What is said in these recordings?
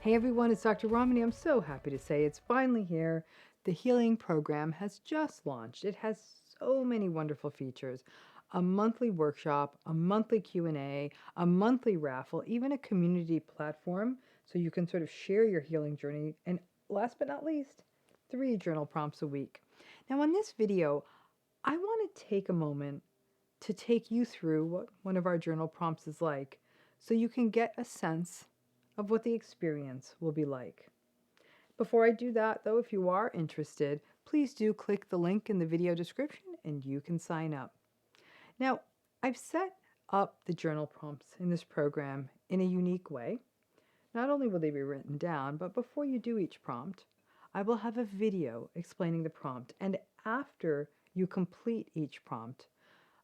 Hey everyone, it's Dr. Ramani. I'm so happy to say it's finally here. The healing program has just launched. It has so many wonderful features. A monthly workshop, a monthly Q&A, a monthly raffle, even a community platform so you can sort of share your healing journey, and last but not least, 3 journal prompts a week. Now in this video, I want to take a moment to take you through what one of our journal prompts is like so you can get a sense of what the experience will be like. Before I do that, though, if you are interested, please do click the link in the video description and you can sign up. Now, I've set up the journal prompts in this program in a unique way. Not only will they be written down, but before you do each prompt, I will have a video explaining the prompt, and after you complete each prompt,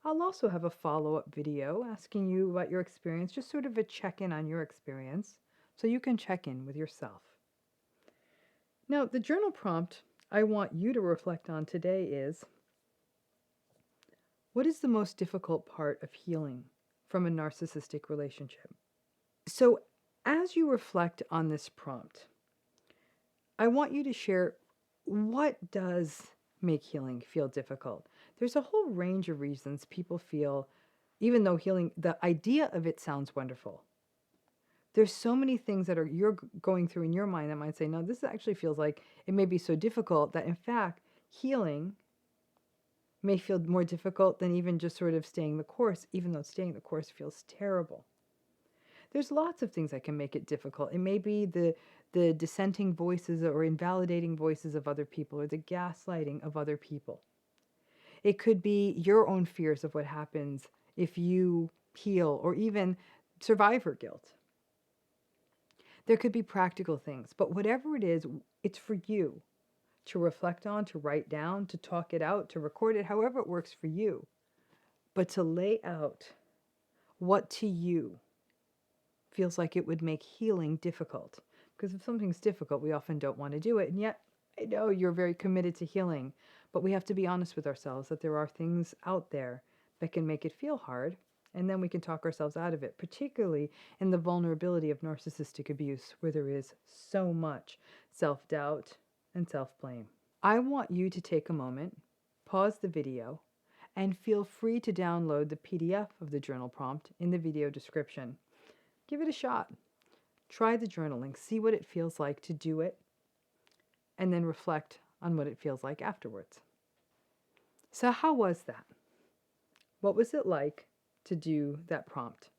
I'll also have a follow-up video asking you about your experience, just sort of a check-in on your experience, so you can check in with yourself. Now, the journal prompt I want you to reflect on today is, what is the most difficult part of healing from a narcissistic relationship? So, as you reflect on this prompt, I want you to share what does make healing feel difficult. There's a whole range of reasons people feel, even though healing, the idea of it sounds wonderful. There's so many things that you're going through in your mind that might say, no, this actually feels like it may be so difficult that in fact healing may feel more difficult than even just sort of staying the course, even though staying the course feels terrible. There's lots of things that can make it difficult. It may be the dissenting voices or invalidating voices of other people, or the gaslighting of other people. It could be your own fears of what happens if you heal, or even survivor guilt. There could be practical things, but whatever it is, it's for you to reflect on, to write down, to talk it out, to record it, however it works for you. But to lay out what to you feels like it would make healing difficult. Because if something's difficult, we often don't want to do it. And yet, I know you're very committed to healing, but we have to be honest with ourselves that there are things out there that can make it feel hard. And then we can talk ourselves out of it, particularly in the vulnerability of narcissistic abuse, where there is so much self-doubt and self-blame. I want you to take a moment, pause the video, and feel free to download the PDF of the journal prompt in the video description. Give it a shot. Try the journaling, see what it feels like to do it, and then reflect on what it feels like afterwards. So how was that? What was it like to do that prompt?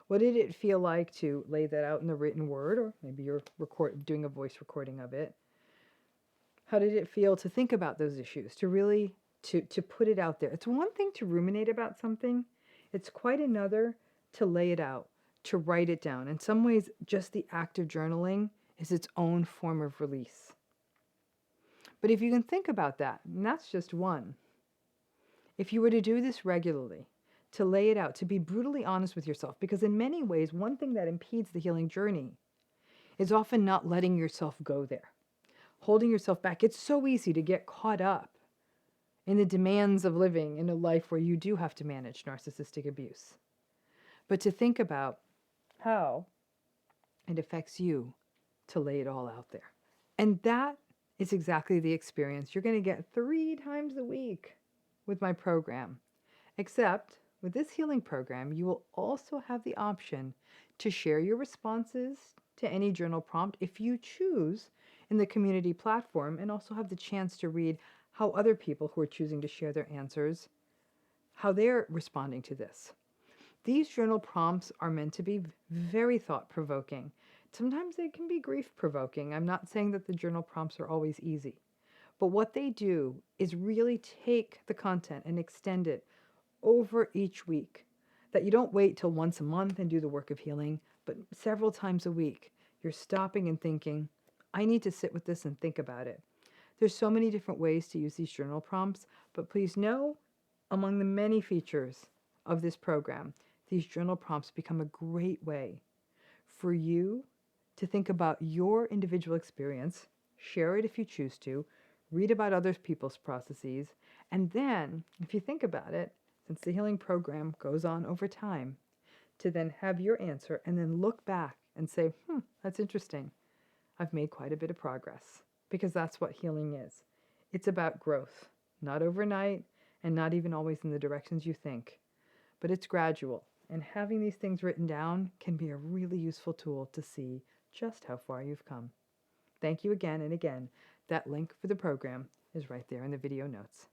What did it feel like to lay that out in the written word, or maybe you're doing a voice recording of it? How did it feel to think about those issues, to really to put it out there? It's one thing to ruminate about something. It's quite another to lay it out, to write it down. In some ways, just the act of journaling is its own form of release. But if you can think about that, and that's just one. If you were to do this regularly, to lay it out, to be brutally honest with yourself, because in many ways, one thing that impedes the healing journey is often not letting yourself go there, holding yourself back. It's so easy to get caught up in the demands of living in a life where you do have to manage narcissistic abuse. But to think about how it affects you to lay it all out there. And that is exactly the experience you're going to get 3 times a week with my program. Except with this healing program, you will also have the option to share your responses to any journal prompt if you choose in the community platform, and also have the chance to read how other people who are choosing to share their answers, how they're responding to this. These journal prompts are meant to be very thought-provoking. Sometimes they can be grief-provoking. I'm not saying that the journal prompts are always easy. But what they do is really take the content and extend it over each week. That you don't wait till once a month and do the work of healing, but several times a week. You're stopping and thinking, I need to sit with this and think about it. There's so many different ways to use these journal prompts, but please know, among the many features of this program, these journal prompts become a great way for you to think about your individual experience, share it if you choose to, read about other people's processes, and then, if you think about it, since the healing program goes on over time, to then have your answer and then look back and say, that's interesting. I've made quite a bit of progress. Because that's what healing is. It's about growth, not overnight and not even always in the directions you think. But it's gradual, and having these things written down can be a really useful tool to see just how far you've come. Thank you again and again. That link for the program is right there in the video notes.